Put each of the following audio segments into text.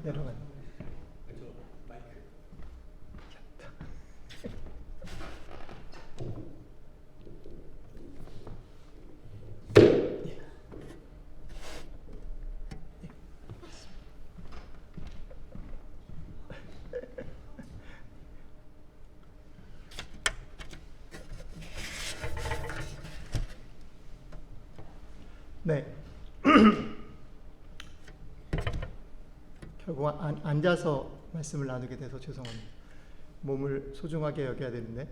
내려가요. 네. 결국 앉아서 말씀을 나누게 돼서 죄송합니다. 몸을 소중하게 여겨야 되는데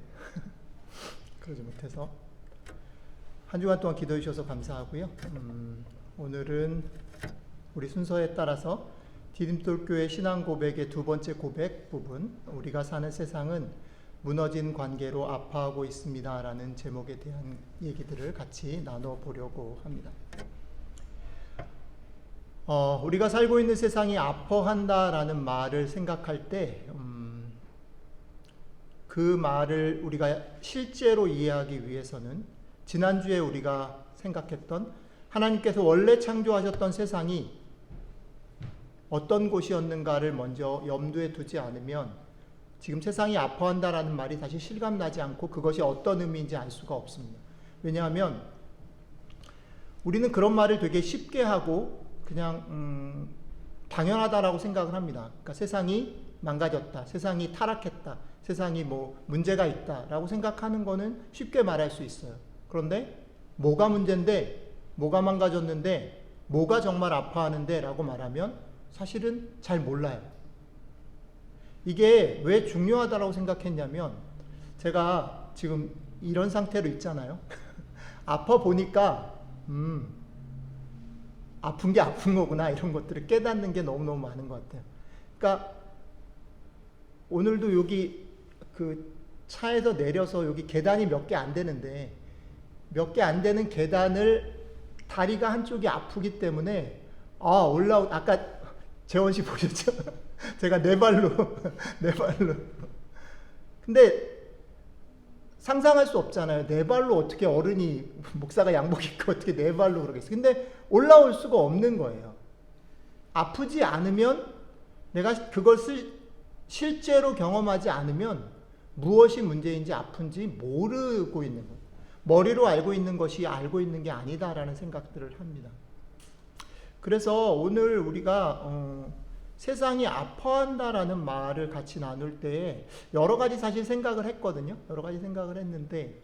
그러지 못해서. 한 주간 동안 기도해 주셔서 감사하고요. 오늘은 우리 순서에 따라서 디딤돌교회 신앙 고백의 두 번째 고백 부분, 우리가 사는 세상은 무너진 관계로 아파하고 있습니다 라는 제목에 대한 얘기들을 같이 나눠보려고 합니다. 우리가 살고 있는 세상이 아파한다라는 말을 생각할 때 그 말을 우리가 실제로 이해하기 위해서는 지난주에 우리가 생각했던 하나님께서 원래 창조하셨던 세상이 어떤 곳이었는가를 먼저 염두에 두지 않으면 지금 세상이 아파한다라는 말이 다시 실감나지 않고 그것이 어떤 의미인지 알 수가 없습니다. 왜냐하면 우리는 그런 말을 되게 쉽게 하고 그냥 당연하다라고 생각을 합니다. 그러니까 세상이 망가졌다, 세상이 타락했다, 세상이 뭐 문제가 있다라고 생각하는 거는 쉽게 말할 수 있어요. 그런데 뭐가 문제인데, 뭐가 망가졌는데, 뭐가 정말 아파하는데 라고 말하면 사실은 잘 몰라요. 이게 왜 중요하다고 생각했냐면 제가 지금 이런 상태로 있잖아요. 아파 보니까 아픈 게 아픈 거구나 이런 것들을 깨닫는 게 너무너무 많은 것 같아요. 그러니까 오늘도 여기 그 차에서 내려서 여기 계단이 몇 개 안 되는데 몇 개 안 되는 계단을 다리가 한쪽이 아프기 때문에 아까 재원 씨 보셨죠? 제가 네 발로 근데 상상할 수 없잖아요. 네 발로 어떻게 어른이 목사가 양복 입고 어떻게 네 발로 그러겠어요. 근데 올라올 수가 없는 거예요. 아프지 않으면 내가 그걸 실제로 경험하지 않으면 무엇이 문제인지 아픈지 모르고 있는 거예요. 머리로 알고 있는 것이 알고 있는 게 아니다라는 생각들을 합니다. 그래서 오늘 우리가 세상이 아파한다라는 말을 같이 나눌 때 여러 가지 사실 생각을 했거든요. 여러 가지 생각을 했는데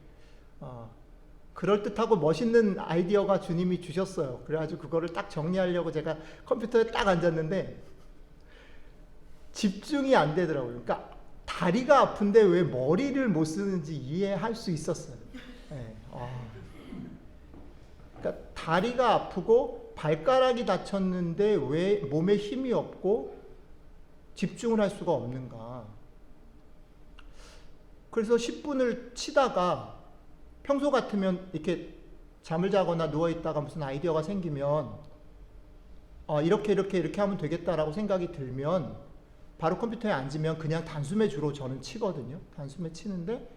그럴듯하고 멋있는 아이디어가 주님이 주셨어요. 그래가지고 그거를 딱 정리하려고 제가 컴퓨터에 딱 앉았는데 집중이 안 되더라고요. 그러니까 다리가 아픈데 왜 머리를 못 쓰는지 이해할 수 있었어요. 네. 그러니까 다리가 아프고 발가락이 다쳤는데 왜 몸에 힘이 없고 집중을 할 수가 없는가. 그래서 10분을 치다가 평소 같으면 이렇게 잠을 자거나 누워있다가 무슨 아이디어가 생기면 이렇게 하면 되겠다라고 생각이 들면 바로 컴퓨터에 앉으면 그냥 단숨에 주로 저는 치거든요. 단숨에 치는데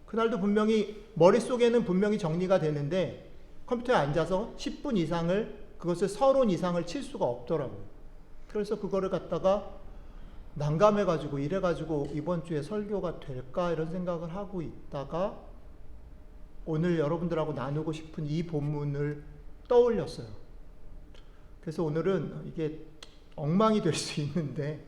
그날도 분명히 머릿속에는 분명히 정리가 되는데 컴퓨터에 앉아서 10분 이상을 그것을 서론 이상을 칠 수가 없더라고요. 그래서 그거를 갖다가 난감해가지고 이래가지고 이번 주에 설교가 될까 이런 생각을 하고 있다가 오늘 여러분들하고 나누고 싶은 이 본문을 떠올렸어요. 그래서 오늘은 이게 엉망이 될 수 있는데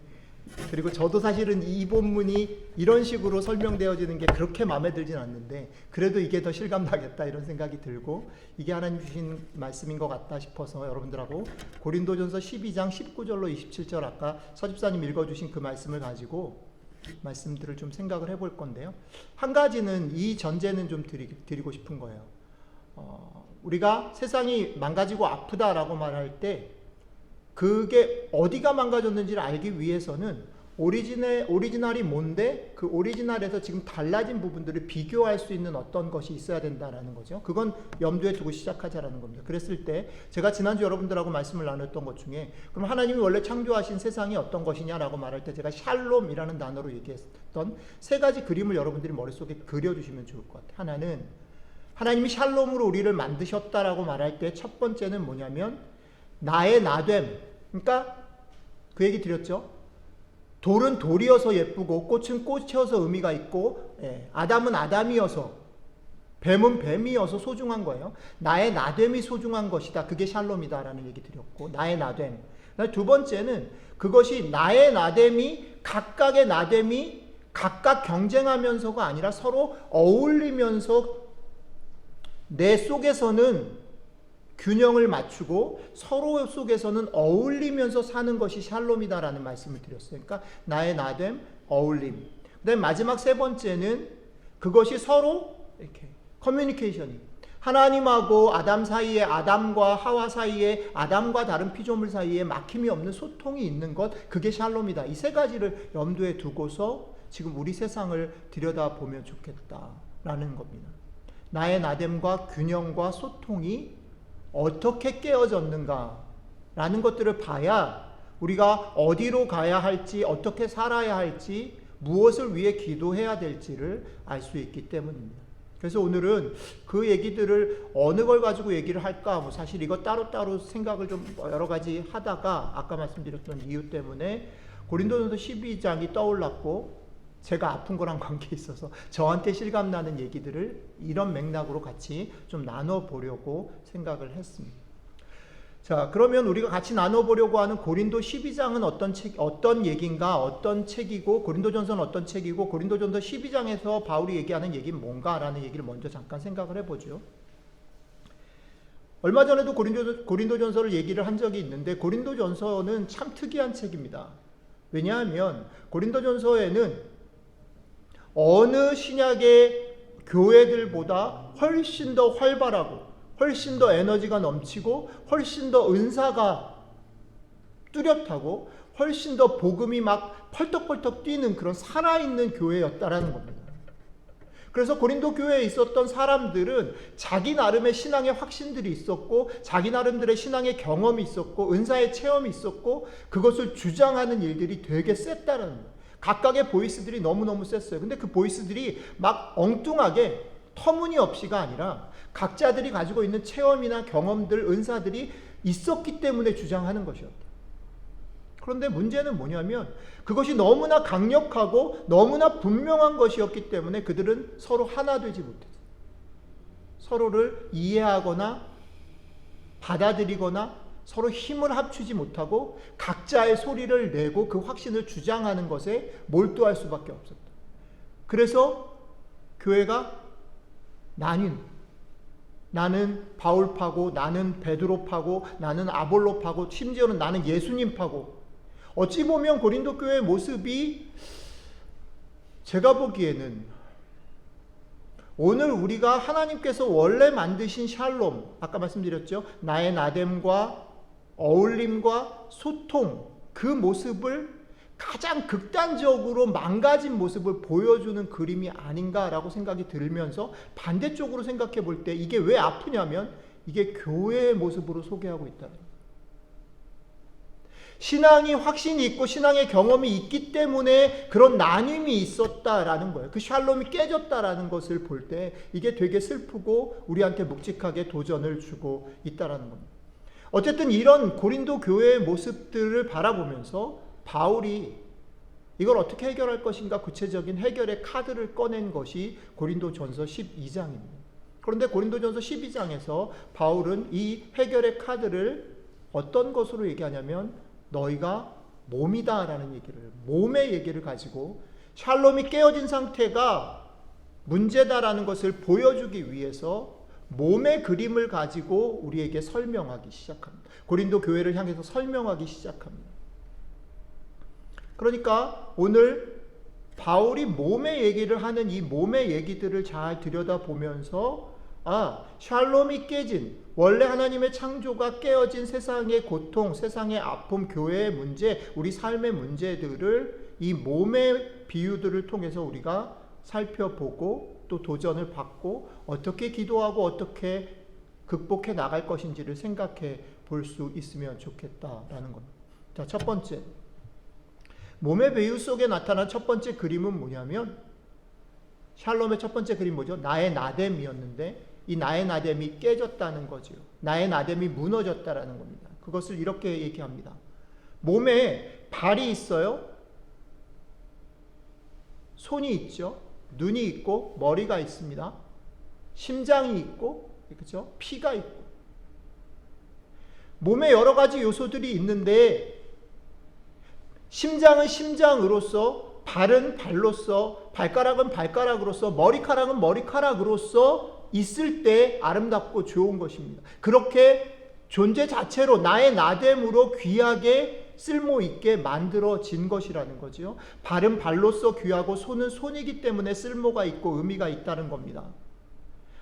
그리고 저도 사실은 이 본문이 이런 식으로 설명되어지는 게 그렇게 마음에 들진 않는데 그래도 이게 더 실감나겠다 이런 생각이 들고 이게 하나님 주신 말씀인 것 같다 싶어서 여러분들하고 고린도전서 12장 19절로 27절 아까 서집사님 읽어주신 그 말씀을 가지고 말씀들을 좀 생각을 해볼 건데요. 한 가지는 이 전제는 좀 드리고 싶은 거예요. 우리가 세상이 망가지고 아프다라고 말할 때 그게 어디가 망가졌는지를 알기 위해서는 오리지널이 뭔데 그 오리지널에서 지금 달라진 부분들을 비교할 수 있는 어떤 것이 있어야 된다라는 거죠. 그건 염두에 두고 시작하자라는 겁니다. 그랬을 때 제가 지난주 여러분들하고 말씀을 나눴던 것 중에 그럼 하나님이 원래 창조하신 세상이 어떤 것이냐라고 말할 때 제가 샬롬이라는 단어로 얘기했던 세 가지 그림을 여러분들이 머릿속에 그려주시면 좋을 것 같아요. 하나는 하나님이 샬롬으로 우리를 만드셨다라고 말할 때 첫 번째는 뭐냐면 나의 나됨. 그러니까 그 얘기 드렸죠? 돌은 돌이어서 예쁘고 꽃은 꽃이어서 의미가 있고, 아담은 아담이어서, 뱀은 뱀이어서 소중한 거예요. 나의 나됨이 소중한 것이다. 그게 샬롬이다라는 얘기 드렸고, 나의 나됨. 두 번째는 그것이 나의 나됨이 각각의 나됨이 각각 경쟁하면서가 아니라 서로 어울리면서 내 속에서는 균형을 맞추고 서로 속에서는 어울리면서 사는 것이 샬롬이다라는 말씀을 드렸어요. 그러니까 나의 나됨, 어울림. 그다음에 마지막 세 번째는 그것이 서로 이렇게 커뮤니케이션이 하나님하고 아담 사이에, 아담과 하와 사이에, 아담과 다른 피조물 사이에 막힘이 없는 소통이 있는 것, 그게 샬롬이다. 이 세 가지를 염두에 두고서 지금 우리 세상을 들여다보면 좋겠다라는 겁니다. 나의 나됨과 균형과 소통이 어떻게 깨어졌는가 라는 것들을 봐야 우리가 어디로 가야 할지, 어떻게 살아야 할지, 무엇을 위해 기도해야 될지를 알 수 있기 때문입니다. 그래서 오늘은 그 얘기들을 어느 걸 가지고 얘기를 할까, 뭐 사실 이거 따로따로 생각을 좀 여러 가지 하다가 아까 말씀드렸던 이유 때문에 고린도전서 12장이 떠올랐고, 제가 아픈 거랑 관계 있어서 저한테 실감나는 얘기들을 이런 맥락으로 같이 좀 나눠보려고 생각을 했습니다. 자, 그러면 우리가 같이 나눠보려고 하는 고린도 12장은 어떤 얘기인가, 어떤 책이고, 고린도전서는 어떤 책이고, 고린도전서 12장에서 바울이 얘기하는 얘기는 뭔가라는 얘기를 먼저 잠깐 생각을 해보죠. 얼마 전에도 고린도전서를 얘기를 한 적이 있는데, 고린도전서는 참 특이한 책입니다. 왜냐하면 고린도전서에는 어느 신약의 교회들보다 훨씬 더 활발하고 훨씬 더 에너지가 넘치고 훨씬 더 은사가 뚜렷하고 훨씬 더 복음이 막 펄떡펄떡 뛰는 그런 살아있는 교회였다라는 겁니다. 그래서 고린도 교회에 있었던 사람들은 자기 나름의 신앙의 확신들이 있었고, 자기 나름대로의 신앙의 경험이 있었고, 은사의 체험이 있었고, 그것을 주장하는 일들이 되게 셌다는 거예요. 각각의 보이스들이 너무너무 셌어요. 근데 그 보이스들이 막 엉뚱하게 터무니없이가 아니라 각자들이 가지고 있는 체험이나 경험들, 은사들이 있었기 때문에 주장하는 것이었다. 그런데 문제는 뭐냐면 그것이 너무나 강력하고 너무나 분명한 것이었기 때문에 그들은 서로 하나 되지 못했어요. 서로를 이해하거나 받아들이거나 서로 힘을 합치지 못하고 각자의 소리를 내고 그 확신을 주장하는 것에 몰두할 수밖에 없었다. 그래서 교회가 나뉜, 나는 바울파고, 나는 베드로파고, 나는 아볼로파고, 심지어는 나는 예수님파고. 어찌 보면 고린도 교회의 모습이 제가 보기에는 오늘 우리가 하나님께서 원래 만드신 샬롬, 아까 말씀드렸죠. 나의 나됨과 어울림과 소통, 그 모습을 가장 극단적으로 망가진 모습을 보여주는 그림이 아닌가라고 생각이 들면서 반대쪽으로 생각해 볼 때 이게 왜 아프냐면 이게 교회의 모습으로 소개하고 있다는 거예요. 신앙이 확신이 있고 신앙의 경험이 있기 때문에 그런 나눔이 있었다라는 거예요. 그 샬롬이 깨졌다라는 것을 볼 때 이게 되게 슬프고 우리한테 묵직하게 도전을 주고 있다라는 겁니다. 어쨌든 이런 고린도 교회의 모습들을 바라보면서 바울이 이걸 어떻게 해결할 것인가 구체적인 해결의 카드를 꺼낸 것이 고린도전서 12장입니다. 그런데 고린도전서 12장에서 바울은 이 해결의 카드를 어떤 것으로 얘기하냐면 너희가 몸이다라는 얘기를, 몸의 얘기를 가지고 샬롬이 깨어진 상태가 문제다라는 것을 보여주기 위해서 몸의 그림을 가지고 우리에게 설명하기 시작합니다. 고린도 교회를 향해서 설명하기 시작합니다. 그러니까 오늘 바울이 몸의 얘기를 하는 이 몸의 얘기들을 잘 들여다보면서 샬롬이 깨진, 원래 하나님의 창조가 깨어진 세상의 고통, 세상의 아픔, 교회의 문제, 우리 삶의 문제들을 이 몸의 비유들을 통해서 우리가 살펴보고 또 도전을 받고 어떻게 기도하고 어떻게 극복해 나갈 것인지를 생각해 볼 수 있으면 좋겠다라는 겁니다. 자, 첫 번째, 몸의 비유 속에 나타난 첫 번째 그림은 뭐냐면 샬롬의 첫 번째 그림 뭐죠? 나의 나됨이었는데 이 나의 나됨이 깨졌다는 거죠. 나의 나됨이 무너졌다라는 겁니다. 그것을 이렇게 얘기합니다. 몸에 발이 있어요. 손이 있죠. 눈이 있고 머리가 있습니다. 심장이 있고, 그렇죠? 피가 있고. 몸에 여러 가지 요소들이 있는데 심장은 심장으로서, 발은 발로서, 발가락은 발가락으로서, 머리카락은 머리카락으로서 있을 때 아름답고 좋은 것입니다. 그렇게 존재 자체로 나의 나됨으로 귀하게 쓸모있게 만들어진 것이라는 거죠. 발은 발로서 귀하고 손은 손이기 때문에 쓸모가 있고 의미가 있다는 겁니다.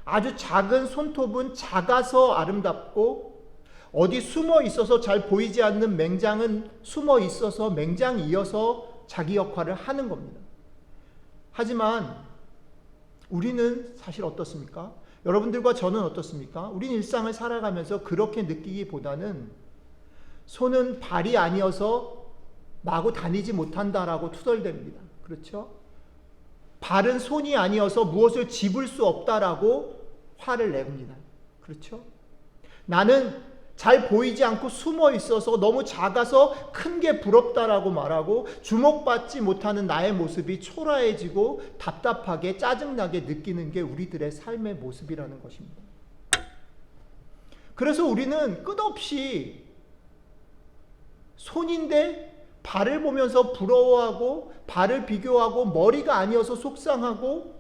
아주 작은 손톱은 작아서 아름답고, 어디 숨어 있어서 잘 보이지 않는 맹장은 숨어 있어서 맹장이어서 자기 역할을 하는 겁니다. 하지만 우리는 사실 어떻습니까? 여러분들과 저는 어떻습니까? 우리는 일상을 살아가면서 그렇게 느끼기보다는 손은 발이 아니어서 마구 다니지 못한다라고 투덜댑니다. 그렇죠? 발은 손이 아니어서 무엇을 집을 수 없다라고 화를 냅니다. 그렇죠? 나는 잘 보이지 않고 숨어 있어서 너무 작아서 큰 게 부럽다라고 말하고, 주목받지 못하는 나의 모습이 초라해지고 답답하게 짜증나게 느끼는 게 우리들의 삶의 모습이라는 것입니다. 그래서 우리는 끝없이 손인데 발을 보면서 부러워하고, 발을 비교하고, 머리가 아니어서 속상하고,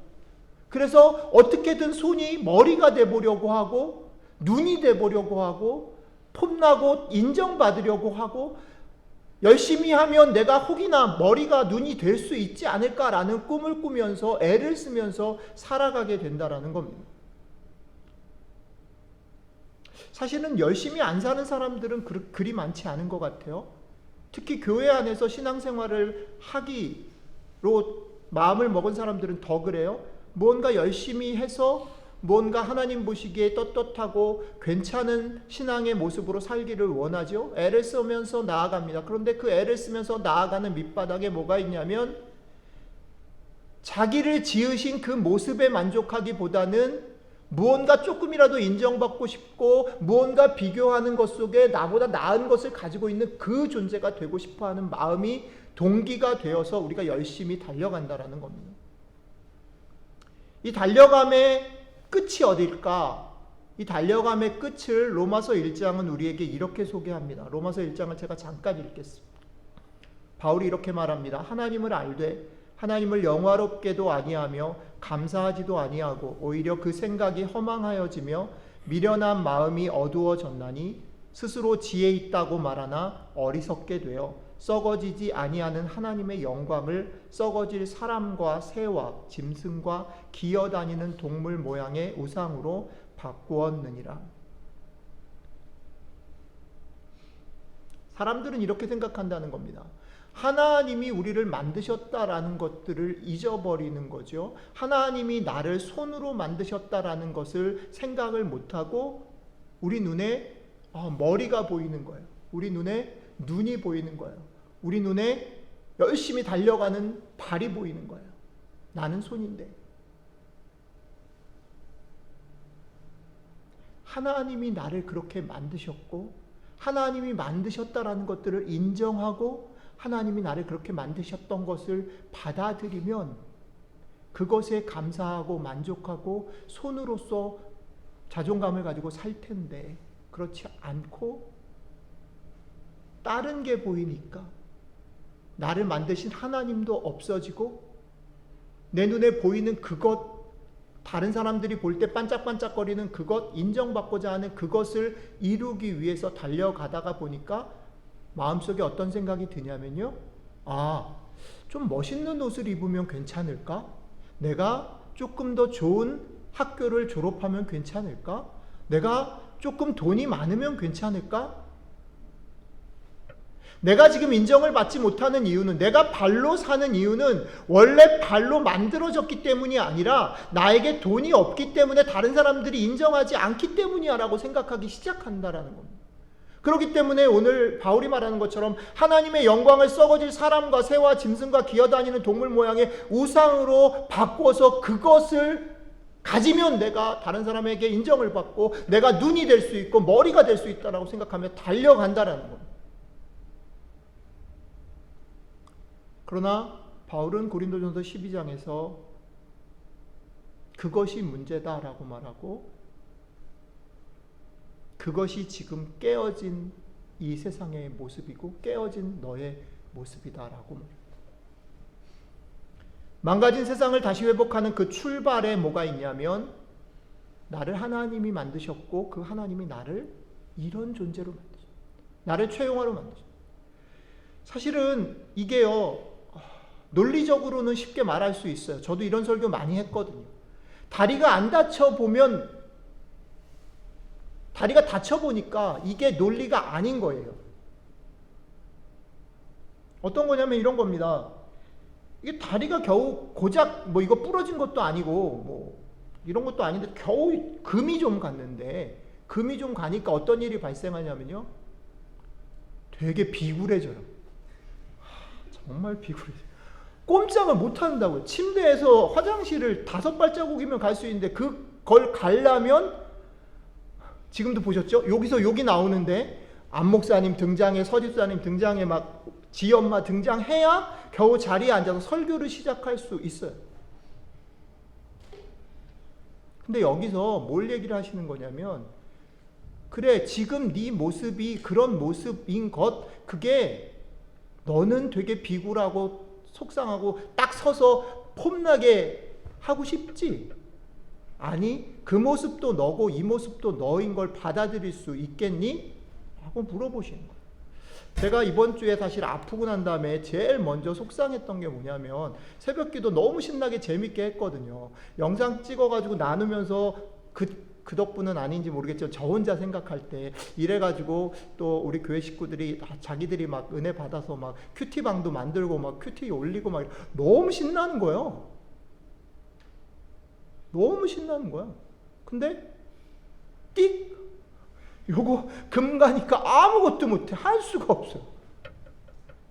그래서 어떻게든 손이 머리가 돼보려고 하고, 눈이 돼보려고 하고, 폼나고 인정받으려고 하고, 열심히 하면 내가 혹이나 머리가 눈이 될 수 있지 않을까라는 꿈을 꾸면서 애를 쓰면서 살아가게 된다라는 겁니다. 사실은 열심히 안 사는 사람들은 그리 많지 않은 것 같아요. 특히 교회 안에서 신앙생활을 하기로 마음을 먹은 사람들은 더 그래요. 뭔가 열심히 해서 뭔가 하나님 보시기에 떳떳하고 괜찮은 신앙의 모습으로 살기를 원하죠. 애를 쓰면서 나아갑니다. 그런데 그 애를 쓰면서 나아가는 밑바닥에 뭐가 있냐면, 자기를 지으신 그 모습에 만족하기보다는 무언가 조금이라도 인정받고 싶고, 무언가 비교하는 것 속에 나보다 나은 것을 가지고 있는 그 존재가 되고 싶어하는 마음이 동기가 되어서 우리가 열심히 달려간다라는 겁니다. 이 달려감의 끝이 어딜까? 이 달려감의 끝을 로마서 1장은 우리에게 이렇게 소개합니다. 로마서 1장을 제가 잠깐 읽겠습니다. 바울이 이렇게 말합니다. 하나님을 알되 하나님을 영화롭게도 아니하며 감사하지도 아니하고 오히려 그 생각이 허망하여지며 미련한 마음이 어두워졌나니 스스로 지혜 있다고 말하나 어리석게 되어 썩어지지 아니하는 하나님의 영광을 썩어질 사람과 새와 짐승과 기어다니는 동물 모양의 우상으로 바꾸었느니라. 사람들은 이렇게 생각한다는 겁니다. 하나님이 우리를 만드셨다라는 것들을 잊어버리는 거죠. 하나님이 나를 손으로 만드셨다라는 것을 생각을 못하고 우리 눈에 머리가 보이는 거예요. 우리 눈에 눈이 보이는 거예요. 우리 눈에 열심히 달려가는 발이 보이는 거예요. 나는 손인데. 하나님이 나를 그렇게 만드셨고, 하나님이 만드셨다라는 것들을 인정하고, 하나님이 나를 그렇게 만드셨던 것을 받아들이면 그것에 감사하고 만족하고 손으로서 자존감을 가지고 살 텐데, 그렇지 않고 다른 게 보이니까 나를 만드신 하나님도 없어지고, 내 눈에 보이는 그것, 다른 사람들이 볼 때 반짝반짝거리는 그것, 인정받고자 하는 그것을 이루기 위해서 달려가다가 보니까 마음속에 어떤 생각이 드냐면요, 좀 멋있는 옷을 입으면 괜찮을까? 내가 조금 더 좋은 학교를 졸업하면 괜찮을까? 내가 조금 돈이 많으면 괜찮을까? 내가 지금 인정을 받지 못하는 이유는, 내가 발로 사는 이유는 원래 발로 만들어졌기 때문이 아니라 나에게 돈이 없기 때문에 다른 사람들이 인정하지 않기 때문이야 라고 생각하기 시작한다라는 겁니다. 그렇기 때문에 오늘 바울이 말하는 것처럼 하나님의 영광을 썩어질 사람과 새와 짐승과 기어다니는 동물 모양의 우상으로 바꿔서 그것을 가지면 내가 다른 사람에게 인정을 받고 내가 눈이 될 수 있고 머리가 될 수 있다라고 생각하며 달려간다라는 겁니다. 그러나 바울은 고린도전서 12장에서 그것이 문제다라고 말하고, 그것이 지금 깨어진 이 세상의 모습이고 깨어진 너의 모습이다라고 말합니다. 망가진 세상을 다시 회복하는 그 출발에 뭐가 있냐면, 나를 하나님이 만드셨고 그 하나님이 나를 이런 존재로 만드셨어요. 나를 최용화로 만드셨어요. 사실은 이게요, 논리적으로는 쉽게 말할 수 있어요. 저도 이런 설교 많이 했거든요. 다리가 안 다쳐보면, 다리가 다쳐보니까 이게 논리가 아닌 거예요. 어떤 거냐면 이런 겁니다. 이게 다리가 겨우 고작 뭐 이거 부러진 것도 아니고 뭐 이런 것도 아닌데 겨우 금이 좀 갔는데, 금이 좀 가니까 어떤 일이 발생하냐면요, 되게 비굴해져요. 정말 비굴해져요. 꼼짝을 못 한다고요. 침대에서 화장실을 5발자국이면 갈 수 있는데 그걸 가려면, 지금도 보셨죠? 여기서 여기 나오는데 안 목사님 등장해, 서집사님 등장해, 막 지엄마 등장해야 겨우 자리에 앉아서 설교를 시작할 수 있어요. 근데 여기서 뭘 얘기를 하시는 거냐면, 그래, 지금 네 모습이 그런 모습인 것, 그게 너는 되게 비굴하고 속상하고 딱 서서 폼나게 하고 싶지? 아니, 그 모습도 너고 이 모습도 너인 걸 받아들일 수 있겠니? 라고 물어보시는 거예요. 제가 이번 주에 사실 아프고 난 다음에 제일 먼저 속상했던 게 뭐냐면, 새벽기도 너무 신나게 재밌게 했거든요. 영상 찍어가지고 나누면서 그 덕분은 아닌지 모르겠지만 저 혼자 생각할 때 이래가지고 또 우리 교회 식구들이 자기들이 막 은혜 받아서 막 큐티방도 만들고 막 큐티 올리고 막 너무 신나는 거예요. 너무 신나는 거야. 근데 띡! 요거 금 가니까 아무것도 못해. 할 수가 없어요.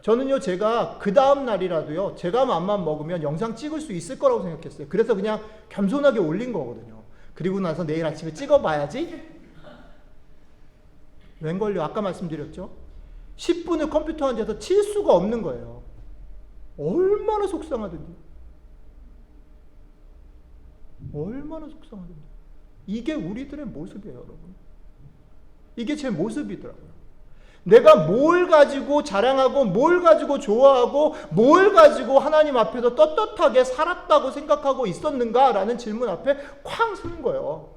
저는요, 제가 그 다음 날이라도요, 제가 맘만 먹으면 영상 찍을 수 있을 거라고 생각했어요. 그래서 그냥 겸손하게 올린 거거든요. 그리고 나서 내일 아침에 찍어봐야지. 웬걸요? 아까 말씀드렸죠? 10분을 컴퓨터 앉아서 칠 수가 없는 거예요. 얼마나 속상하든지. 얼마나 속상하든지. 이게 우리들의 모습이에요, 여러분. 이게 제 모습이더라고요. 내가 뭘 가지고 자랑하고 뭘 가지고 좋아하고 뭘 가지고 하나님 앞에서 떳떳하게 살았다고 생각하고 있었는가라는 질문 앞에 쾅 서는 거예요.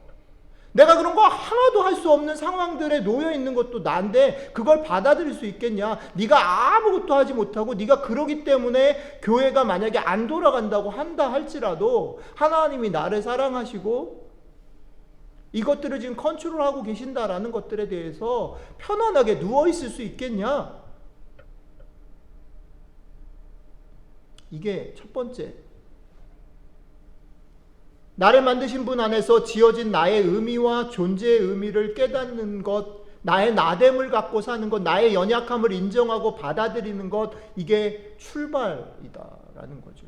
내가 그런 거 하나도 할 수 없는 상황들에 놓여 있는 것도 난데 그걸 받아들일 수 있겠냐? 네가 아무것도 하지 못하고 네가 그러기 때문에 교회가 만약에 안 돌아간다고 한다 할지라도 하나님이 나를 사랑하시고 이것들을 지금 컨트롤하고 계신다라는 것들에 대해서 편안하게 누워있을 수 있겠냐? 이게 첫 번째. 나를 만드신 분 안에서 지어진 나의 의미와 존재의 의미를 깨닫는 것, 나의 나됨을 갖고 사는 것, 나의 연약함을 인정하고 받아들이는 것, 이게 출발이다라는 거죠.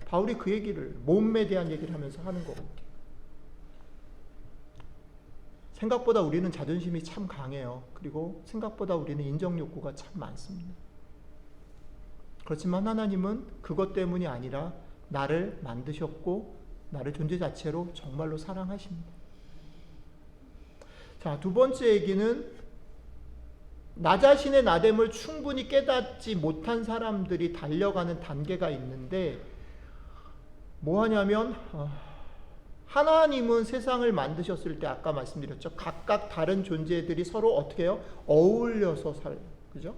바울이 그 얘기를, 몸에 대한 얘기를 하면서 하는 거거든요. 생각보다 우리는 자존심이 참 강해요. 그리고 생각보다 우리는 인정 욕구가 참 많습니다. 그렇지만 하나님은 그것 때문이 아니라 나를 만드셨고 나를 존재 자체로 정말로 사랑하십니다. 자, 두 번째 얘기는 나 자신의 나됨을 충분히 깨닫지 못한 사람들이 달려가는 단계가 있는데 뭐 하냐면 하나님은 세상을 만드셨을 때 아까 말씀드렸죠. 각각 다른 존재들이 서로 어떻게 해요? 어울려서 살아요. 그죠?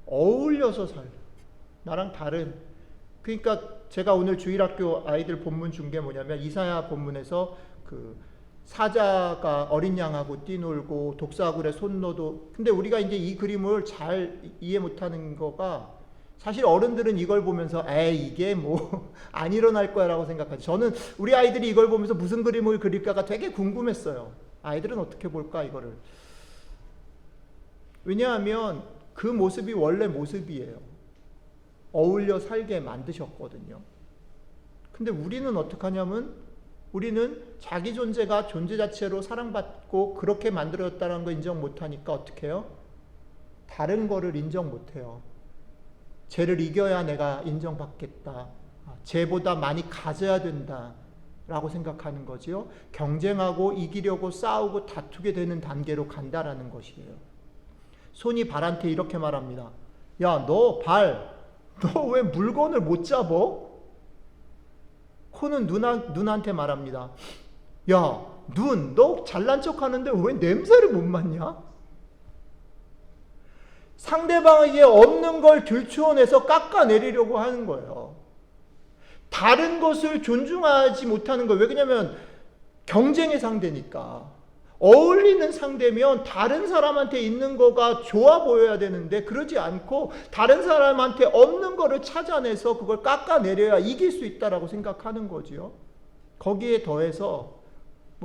어울려서 살아요. 나랑 다른. 그러니까 제가 오늘 주일학교 아이들 본문 준 게 뭐냐면 이사야 본문에서 그 사자가 어린 양하고 뛰놀고 독사굴에 손 넣어도, 근데 우리가 이제 이 그림을 잘 이해 못하는 거가 사실 어른들은 이걸 보면서 이게 뭐 안 일어날 거야 라고 생각하죠. 저는 우리 아이들이 이걸 보면서 무슨 그림을 그릴까가 되게 궁금했어요. 아이들은 어떻게 볼까 이거를. 왜냐하면 그 모습이 원래 모습이에요. 어울려 살게 만드셨거든요. 근데 우리는 어떻게 하냐면 우리는 자기 존재가 존재 자체로 사랑받고 그렇게 만들어졌다는 거 인정 못하니까 어떻게 해요? 다른 거를 인정 못해요. 쟤를 이겨야 내가 인정받겠다. 쟤보다 많이 가져야 된다. 라고 생각하는 거지요. 경쟁하고 이기려고 싸우고 다투게 되는 단계로 간다라는 것이에요. 손이 발한테 이렇게 말합니다. 야, 너 왜 물건을 못 잡어? 코는 눈한테 말합니다. 야, 너 잘난 척 하는데 왜 냄새를 못 맡냐? 상대방에게 없는 걸 들추어내서 깎아내리려고 하는 거예요. 다른 것을 존중하지 못하는 거예요. 왜 그러냐면 경쟁의 상대니까. 어울리는 상대면 다른 사람한테 있는 거가 좋아 보여야 되는데 그러지 않고 다른 사람한테 없는 거를 찾아내서 그걸 깎아내려야 이길 수 있다라고 생각하는 거지요. 거기에 더해서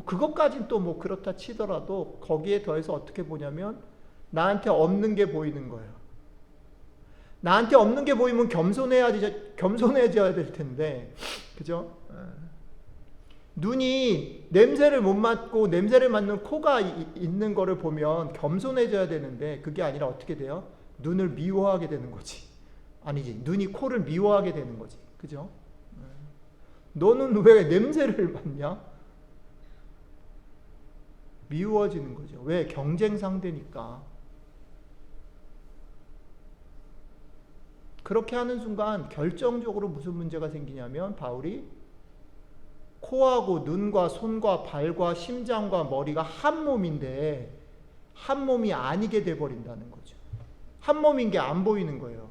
그것까진 또 그렇다 치더라도 거기에 더해서 어떻게 보냐면 나한테 없는 게 보이는 거예요. 나한테 없는 게 보이면 겸손해져야 될 텐데, 그죠? 눈이 냄새를 못 맡고 냄새를 맡는 코가 있는 거를 보면 겸손해져야 되는데 그게 아니라 어떻게 돼요? 눈을 미워하게 되는 거지. 아니지, 눈이 코를 미워하게 되는 거지. 그죠? 너는 왜 냄새를 맡냐? 미워지는 거죠. 왜? 경쟁 상대니까. 그렇게 하는 순간 결정적으로 무슨 문제가 생기냐면 바울이 코하고 눈과 손과 발과 심장과 머리가 한 몸인데 한 몸이 아니게 돼버린다는 거죠. 한 몸인 게 안 보이는 거예요.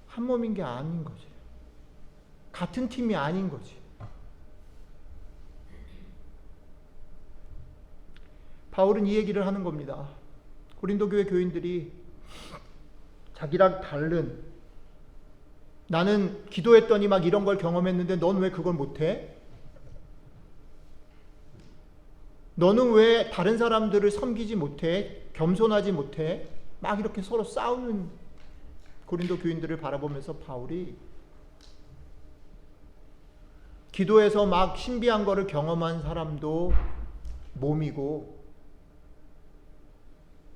한 몸인 게 아닌 거지. 같은 팀이 아닌 거지. 바울은 이 얘기를 하는 겁니다. 고린도 교회 교인들이 자기랑 다른, 나는 기도했더니 막 이런 걸 경험했는데 넌 왜 그걸 못해? 너는 왜 다른 사람들을 섬기지 못해? 겸손하지 못해? 막 이렇게 서로 싸우는 고린도 교인들을 바라보면서 바울이 기도에서 막 신비한 거를 경험한 사람도 몸이고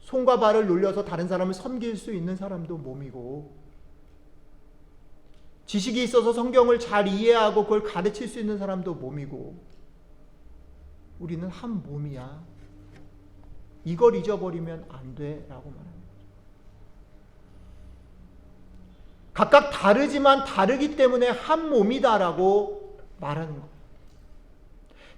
손과 발을 놀려서 다른 사람을 섬길 수 있는 사람도 몸이고 지식이 있어서 성경을 잘 이해하고 그걸 가르칠 수 있는 사람도 몸이고 우리는 한 몸이야. 이걸 잊어버리면 안 돼 라고 말합니다. 각각 다르지만 다르기 때문에 한 몸이다라고 말하는 거예요.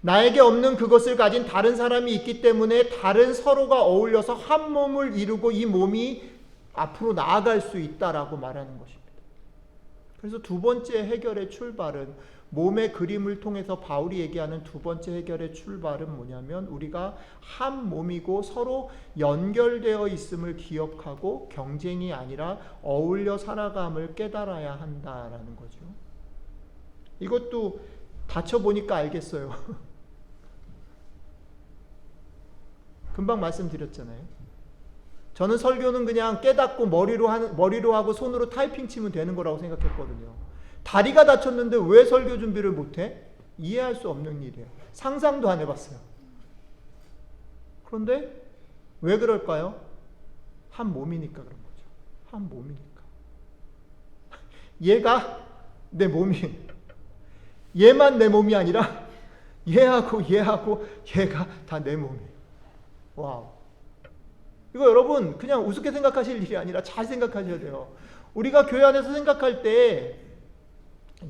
나에게 없는 그것을 가진 다른 사람이 있기 때문에 다른 서로가 어울려서 한 몸을 이루고 이 몸이 앞으로 나아갈 수 있다라고 말하는 것입니다. 그래서 두 번째 해결의 출발은 몸의 그림을 통해서 바울이 얘기하는 두 번째 해결의 출발은 뭐냐면 우리가 한 몸이고 서로 연결되어 있음을 기억하고 경쟁이 아니라 어울려 살아감을 깨달아야 한다라는 거죠. 이것도 다쳐보니까 알겠어요. 금방 말씀드렸잖아요. 저는 설교는 그냥 깨닫고 머리로 하고 손으로 타이핑 치면 되는 거라고 생각했거든요. 다리가 다쳤는데 왜 설교 준비를 못해? 이해할 수 없는 일이에요. 상상도 안 해봤어요. 그런데 왜 그럴까요? 한 몸이니까 그런 거죠. 한 몸이니까. 얘가 내 몸이, 얘만 내 몸이 아니라 얘하고 얘가 다 내 몸이에요. 와우. 이거 여러분 그냥 우습게 생각하실 일이 아니라 잘 생각하셔야 돼요. 우리가 교회 안에서 생각할 때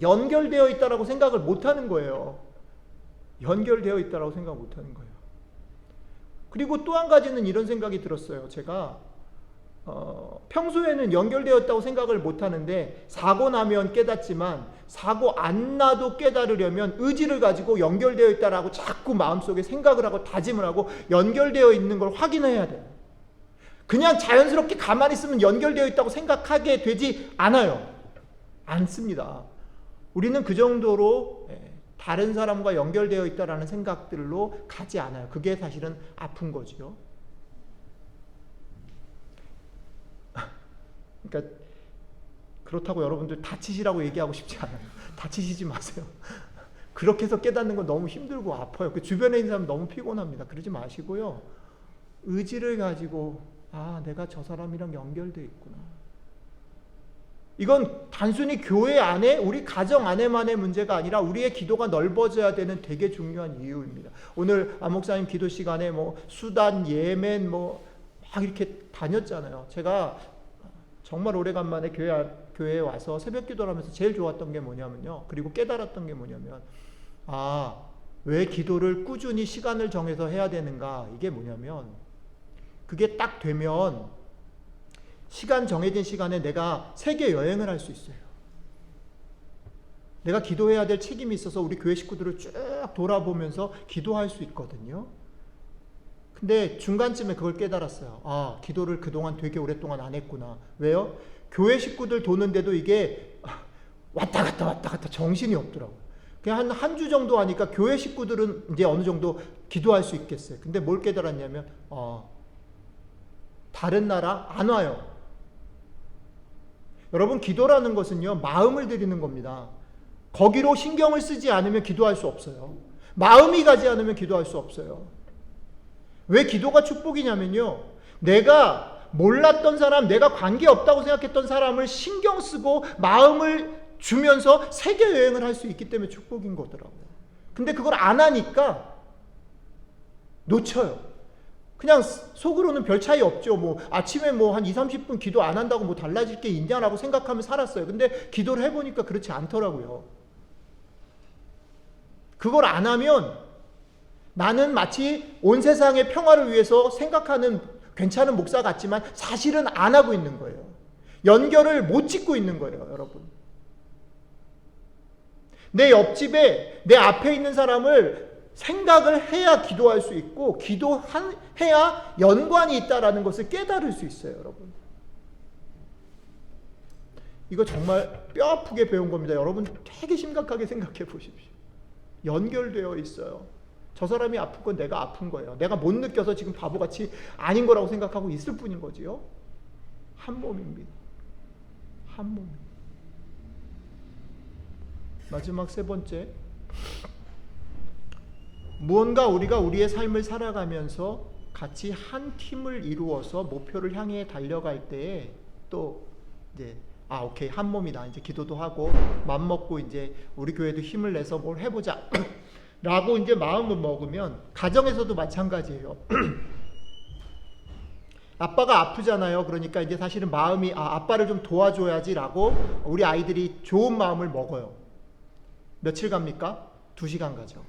연결되어 있다라고 생각을 못하는 거예요. 연결되어 있다라고 생각 못하는 거예요. 그리고 또 한 가지는 이런 생각이 들었어요. 제가 평소에는 연결되어 있다고 생각을 못하는데 사고 나면 깨닫지만 사고 안 나도 깨달으려면 의지를 가지고 연결되어 있다라고 자꾸 마음속에 생각을 하고 다짐을 하고 연결되어 있는 걸 확인해야 돼요. 그냥 자연스럽게 가만히 있으면 연결되어 있다고 생각하게 되지 않아요. 않습니다. 우리는 그 정도로 다른 사람과 연결되어 있다라는 생각들로 가지 않아요. 그게 사실은 아픈 거죠. 그러니까 그렇다고 여러분들 다치시라고 얘기하고 싶지 않아요. 다치시지 마세요. 그렇게 해서 깨닫는 건 너무 힘들고 아파요. 그 주변에 있는 사람 너무 피곤합니다. 그러지 마시고요. 의지를 가지고 아, 내가 저 사람이랑 연결돼 있구나. 이건 단순히 교회 안에, 우리 가정 안에만의 문제가 아니라 우리의 기도가 넓어져야 되는 되게 중요한 이유입니다. 오늘 안 목사님 기도 시간에 뭐 수단, 예멘 뭐 막 이렇게 다녔잖아요. 제가 정말 오래간만에 교회에 와서 새벽 기도를 하면서 제일 좋았던 게 뭐냐면요. 그리고 깨달았던 게 뭐냐면, 아, 왜 기도를 꾸준히 시간을 정해서 해야 되는가. 이게 뭐냐면, 그게 딱 되면 시간 정해진 시간에 내가 세계 여행을 할 수 있어요. 내가 기도해야 될 책임이 있어서 우리 교회 식구들을 쭉 돌아보면서 기도할 수 있거든요. 근데 중간쯤에 그걸 깨달았어요. 아, 기도를 그동안 되게 오랫동안 안 했구나. 왜요? 교회 식구들 도는데도 이게 왔다 갔다 정신이 없더라고요. 그냥 한 주 정도 하니까 교회 식구들은 이제 어느 정도 기도할 수 있겠어요. 근데 뭘 깨달았냐면, 다른 나라 안 와요. 여러분, 기도라는 것은요, 마음을 드리는 겁니다. 거기로 신경을 쓰지 않으면 기도할 수 없어요. 마음이 가지 않으면 기도할 수 없어요. 왜 기도가 축복이냐면요, 내가 몰랐던 사람, 내가 관계없다고 생각했던 사람을 신경 쓰고 마음을 주면서 세계 여행을 할 수 있기 때문에 축복인 거더라고요. 근데 그걸 안 하니까 놓쳐요. 그냥 속으로는 별 차이 없죠. 뭐 아침에 뭐 한 20-30분 기도 안 한다고 뭐 달라질 게 있냐라고 생각하며 살았어요. 근데 기도를 해보니까 그렇지 않더라고요. 그걸 안 하면 나는 마치 온 세상의 평화를 위해서 생각하는 괜찮은 목사 같지만 사실은 안 하고 있는 거예요. 연결을 못 짓고 있는 거예요, 여러분. 내 옆집에 내 앞에 있는 사람을 생각을 해야 기도할 수 있고, 기도해야 연관이 있다라는 것을 깨달을 수 있어요, 여러분. 이거 정말 뼈 아프게 배운 겁니다. 여러분 되게 심각하게 생각해 보십시오. 연결되어 있어요. 저 사람이 아픈 건 내가 아픈 거예요. 내가 못 느껴서 지금 바보같이 아닌 거라고 생각하고 있을 뿐인 거지요. 한 몸입니다. 한 몸. 마지막 세 번째, 무언가 우리가 우리의 삶을 살아가면서 같이 한 팀을 이루어서 목표를 향해 달려갈 때에 또 이제 오케이, 한 몸이다. 이제 기도도 하고 맘 먹고 이제 우리 교회도 힘을 내서 뭘 해보자 라고 이제 마음을 먹으면, 가정에서도 마찬가지예요. 아빠가 아프잖아요. 그러니까 이제 사실은 마음이 아빠를 좀 도와줘야지라고 우리 아이들이 좋은 마음을 먹어요. 며칠 갑니까? 2시간 가죠.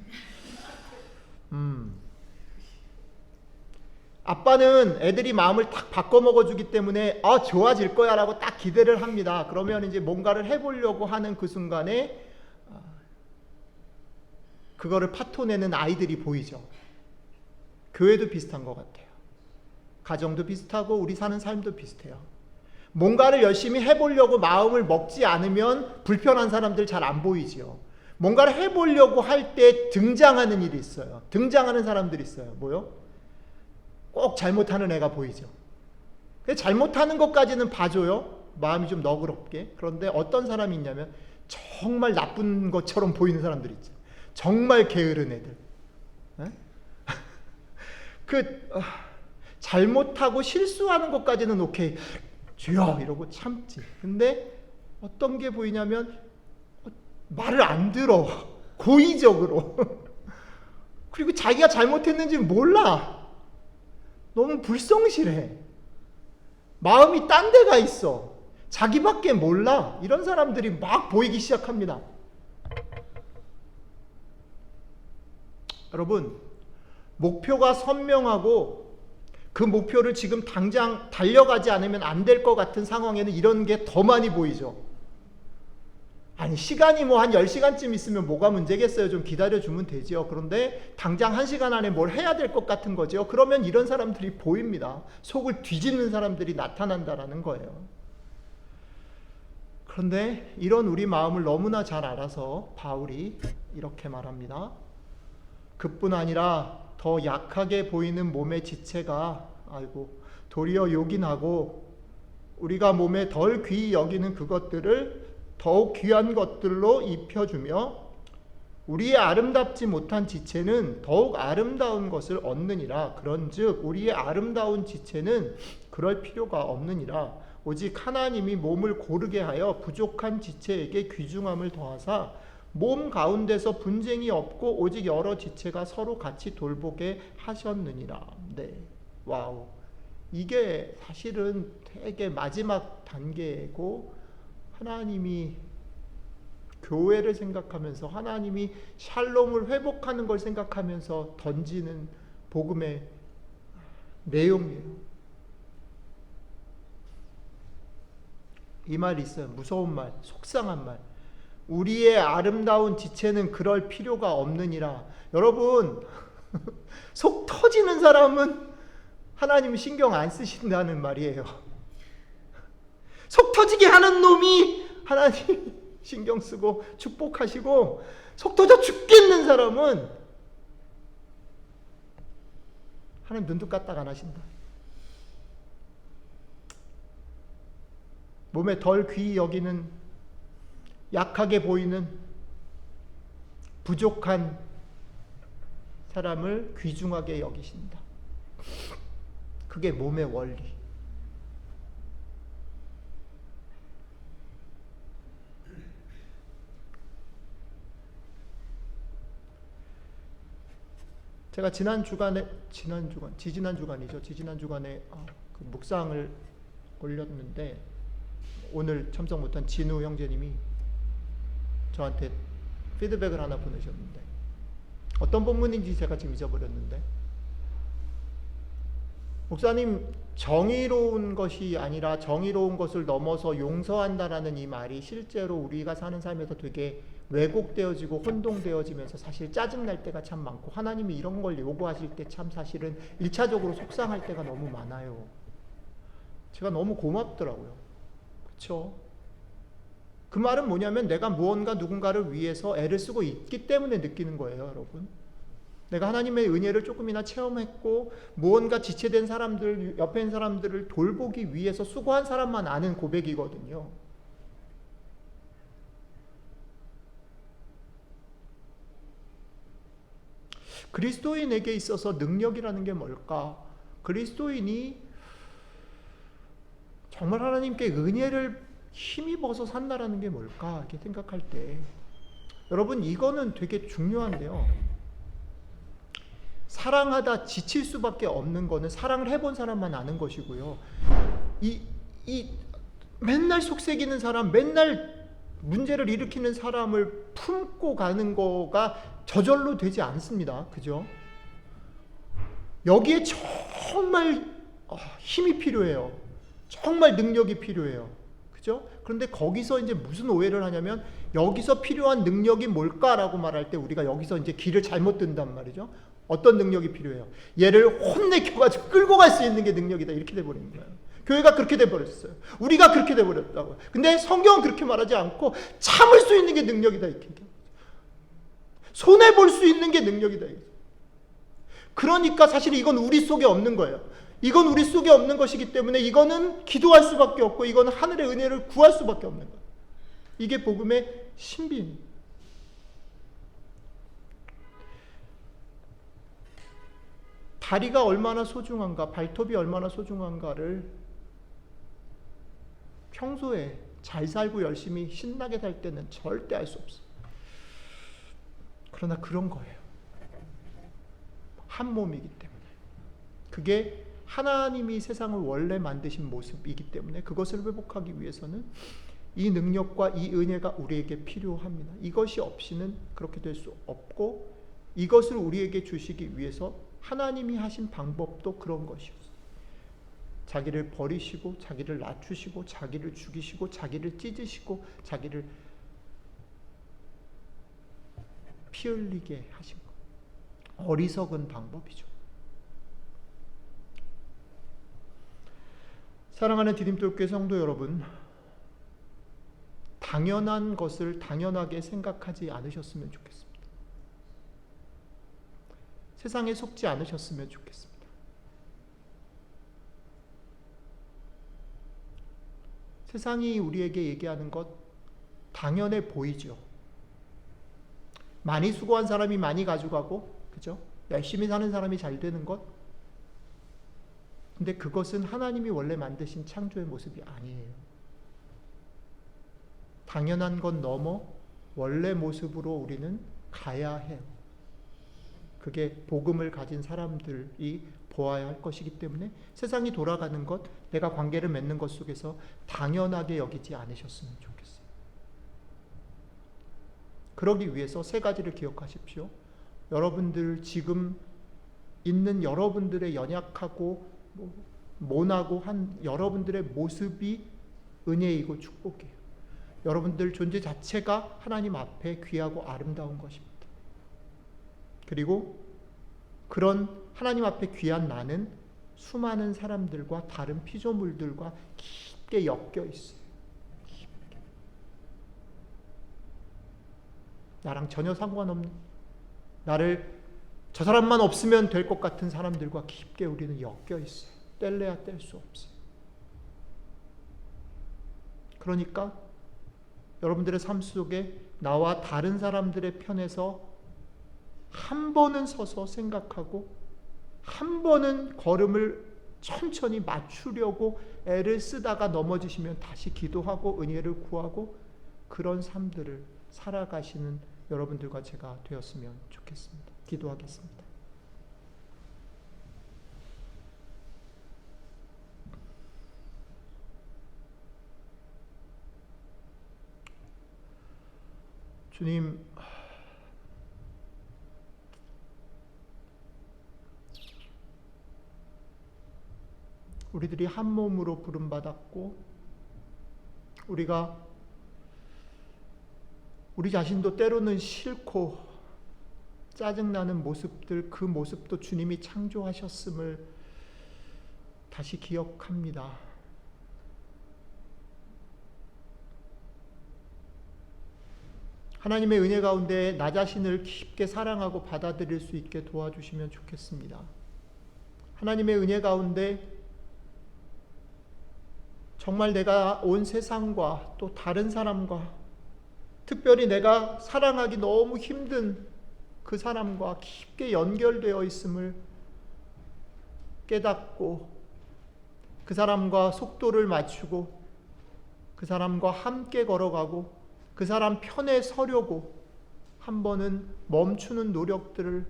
아빠는 애들이 마음을 딱 바꿔 먹어주기 때문에 좋아질 거야 라고 딱 기대를 합니다. 그러면 이제 뭔가를 해보려고 하는 그 순간에 그거를 파토내는 아이들이 보이죠. 교회도 비슷한 것 같아요. 가정도 비슷하고 우리 사는 삶도 비슷해요. 뭔가를 열심히 해보려고 마음을 먹지 않으면 불편한 사람들 잘 안 보이지요. 뭔가를 해보려고 할 때 등장하는 일이 있어요. 등장하는 사람들이 있어요. 뭐요? 꼭 잘못하는 애가 보이죠. 잘못하는 것까지는 봐줘요. 마음이 좀 너그럽게. 그런데 어떤 사람이 있냐면 정말 나쁜 것처럼 보이는 사람들이 있죠. 정말 게으른 애들. 잘못하고 실수하는 것까지는 오케이, 주여 이러고 참지. 근데 어떤 게 보이냐면 말을 안 들어. 고의적으로. 그리고 자기가 잘못했는지 몰라. 너무 불성실해. 마음이 딴 데가 있어. 자기밖에 몰라. 이런 사람들이 막 보이기 시작합니다. 여러분, 목표가 선명하고 그 목표를 지금 당장 달려가지 않으면 안 될 것 같은 상황에는 이런 게 더 많이 보이죠. 아니, 시간이 뭐 한 10시간쯤 있으면 뭐가 문제겠어요. 좀 기다려주면 되죠. 그런데 당장 1시간 안에 뭘 해야 될 것 같은 거죠. 그러면 이런 사람들이 보입니다. 속을 뒤집는 사람들이 나타난다라는 거예요. 그런데 이런 우리 마음을 너무나 잘 알아서 바울이 이렇게 말합니다. 그뿐 아니라 더 약하게 보이는 몸의 지체가 도리어 요긴하고 우리가 몸에 덜 귀히 여기는 그것들을 더욱 귀한 것들로 입혀주며 우리의 아름답지 못한 지체는 더욱 아름다운 것을 얻느니라. 그런즉 우리의 아름다운 지체는 그럴 필요가 없느니라. 오직 하나님이 몸을 고르게 하여 부족한 지체에게 귀중함을 더하사 몸 가운데서 분쟁이 없고 오직 여러 지체가 서로 같이 돌보게 하셨느니라. 네, 와우. 이게 사실은 되게 마지막 단계고, 하나님이 교회를 생각하면서, 하나님이 샬롬을 회복하는 걸 생각하면서 던지는 복음의 내용이에요. 이 말이 있어요. 무서운 말, 속상한 말. 우리의 아름다운 지체는 그럴 필요가 없느니라. 여러분, 속 터지는 사람은 하나님 신경 안 쓰신다는 말이에요. 속 터지게 하는 놈이 하나님 신경 쓰고 축복하시고, 속 터져 죽겠는 사람은 하나님 눈도 까딱 안 하신다. 몸에 덜 귀히 여기는, 약하게 보이는, 부족한 사람을 귀중하게 여기신다. 그게 몸의 원리. 제가 지지난 주간에 그 묵상을 올렸는데, 오늘 참석 못한 진우 형제님이 저한테 피드백을 하나 보내셨는데, 어떤 본문인지 제가 지금 잊어버렸는데, 목사님, 정의로운 것이 아니라 정의로운 것을 넘어서 용서한다라는 이 말이 실제로 우리가 사는 삶에서 되게 왜곡되어지고 혼동되어지면서 사실 짜증날 때가 참 많고, 하나님이 이런 걸 요구하실 때 참 사실은 1차적으로 속상할 때가 너무 많아요. 제가 너무 고맙더라고요. 그렇죠? 그 말은 뭐냐면, 내가 무언가 누군가를 위해서 애를 쓰고 있기 때문에 느끼는 거예요, 여러분. 내가 하나님의 은혜를 조금이나 체험했고, 무언가 지체된 사람들, 옆에 있는 사람들을 돌보기 위해서 수고한 사람만 아는 고백이거든요. 그리스도인에게 있어서 능력이라는 게 뭘까? 그리스도인이 정말 하나님께 은혜를 힘입어서 산다라는 게 뭘까? 이렇게 생각할 때, 여러분, 이거는 되게 중요한데요. 사랑하다 지칠 수밖에 없는 거는 사랑을 해본 사람만 아는 것이고요. 맨날 속색이는 사람, 맨날 문제를 일으키는 사람을 품고 가는 거가 저절로 되지 않습니다. 그죠? 여기에 정말 힘이 필요해요. 정말 능력이 필요해요. 그죠? 그런데 거기서 이제 무슨 오해를 하냐면, 여기서 필요한 능력이 뭘까라고 말할 때 우리가 여기서 이제 길을 잘못 든단 말이죠. 어떤 능력이 필요해요? 얘를 혼내켜가지고 끌고 갈 수 있는 게 능력이다. 이렇게 돼버리는 거예요. 교회가 그렇게 돼버렸어요. 우리가 그렇게 돼버렸다고요. 근데 성경은 그렇게 말하지 않고, 참을 수 있는 게 능력이다. 이렇게. 손해볼 수 있는 게 능력이다. 그러니까 사실 이건 우리 속에 없는 거예요. 이건 우리 속에 없는 것이기 때문에 이거는 기도할 수밖에 없고, 이거는 하늘의 은혜를 구할 수밖에 없는 거예요. 이게 복음의 신비입니다. 다리가 얼마나 소중한가, 발톱이 얼마나 소중한가를 평소에 잘 살고 열심히 신나게 살 때는 절대 알 수 없어요. 그러나 그런 거예요. 한 몸이기 때문에. 그게 하나님이 세상을 원래 만드신 모습이기 때문에, 그것을 회복하기 위해서는 이 능력과 이 은혜가 우리에게 필요합니다. 이것이 없이는 그렇게 될 수 없고, 이것을 우리에게 주시기 위해서 하나님이 하신 방법도 그런 것이었어요. 자기를 버리시고, 자기를 낮추시고, 자기를 죽이시고, 자기를 찢으시고, 자기를 피 흘리게 하신 것. 어리석은 방법이죠. 사랑하는 디딤돌교회 성도 여러분, 당연한 것을 당연하게 생각하지 않으셨으면 좋겠습니다. 세상에 속지 않으셨으면 좋겠습니다. 세상이 우리에게 얘기하는 것 당연해 보이죠. 많이 수고한 사람이 많이 가져가고, 그죠? 열심히 사는 사람이 잘 되는 것. 근데 그것은 하나님이 원래 만드신 창조의 모습이 아니에요. 당연한 건 넘어 원래 모습으로 우리는 가야 해요. 그게 복음을 가진 사람들이 보아야 할 것이기 때문에 세상이 돌아가는 것, 내가 관계를 맺는 것 속에서 당연하게 여기지 않으셨으면 좋겠어요. 그러기 위해서 세 가지를 기억하십시오. 여러분들 지금 있는 여러분들의 연약하고 모나고 한 여러분들의 모습이 은혜이고 축복이에요. 여러분들 존재 자체가 하나님 앞에 귀하고 아름다운 것입니다. 그리고 그런 하나님 앞에 귀한 나는 수많은 사람들과 다른 피조물들과 깊게 엮여 있어요. 깊게. 나랑 전혀 상관없는, 나를 저 사람만 없으면 될 것 같은 사람들과 깊게 우리는 엮여 있어요. 뗄래야 뗄 수 없어요. 그러니까 여러분들의 삶 속에 나와 다른 사람들의 편에서 한 번은 서서 생각하고 한 번은 걸음을 천천히 맞추려고 애를 쓰다가 넘어지시면 다시 기도하고 은혜를 구하고 그런 삶들을 살아가시는 여러분들과 제가 되었으면 좋겠습니다. 기도하겠습니다. 주님, 우리들이 한 몸으로 부름받았고 우리가 우리 자신도 때로는 싫고 짜증나는 모습들, 그 모습도 주님이 창조하셨음을 다시 기억합니다. 하나님의 은혜 가운데 나 자신을 깊게 사랑하고 받아들일 수 있게 도와주시면 좋겠습니다. 하나님의 은혜 가운데 정말 내가 온 세상과 또 다른 사람과 특별히 내가 사랑하기 너무 힘든 그 사람과 깊게 연결되어 있음을 깨닫고 그 사람과 속도를 맞추고 그 사람과 함께 걸어가고 그 사람 편에 서려고 한 번은 멈추는 노력들을,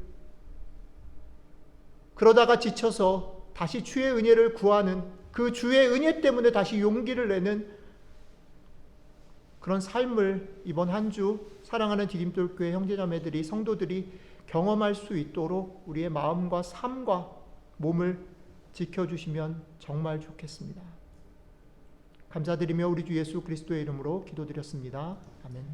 그러다가 지쳐서 다시 주의 은혜를 구하는, 그 주의 은혜 때문에 다시 용기를 내는 그런 삶을 이번 한 주 사랑하는 디딤돌교회 형제자매들이, 성도들이 경험할 수 있도록 우리의 마음과 삶과 몸을 지켜주시면 정말 좋겠습니다. 감사드리며 우리 주 예수 그리스도의 이름으로 기도드렸습니다. 아멘.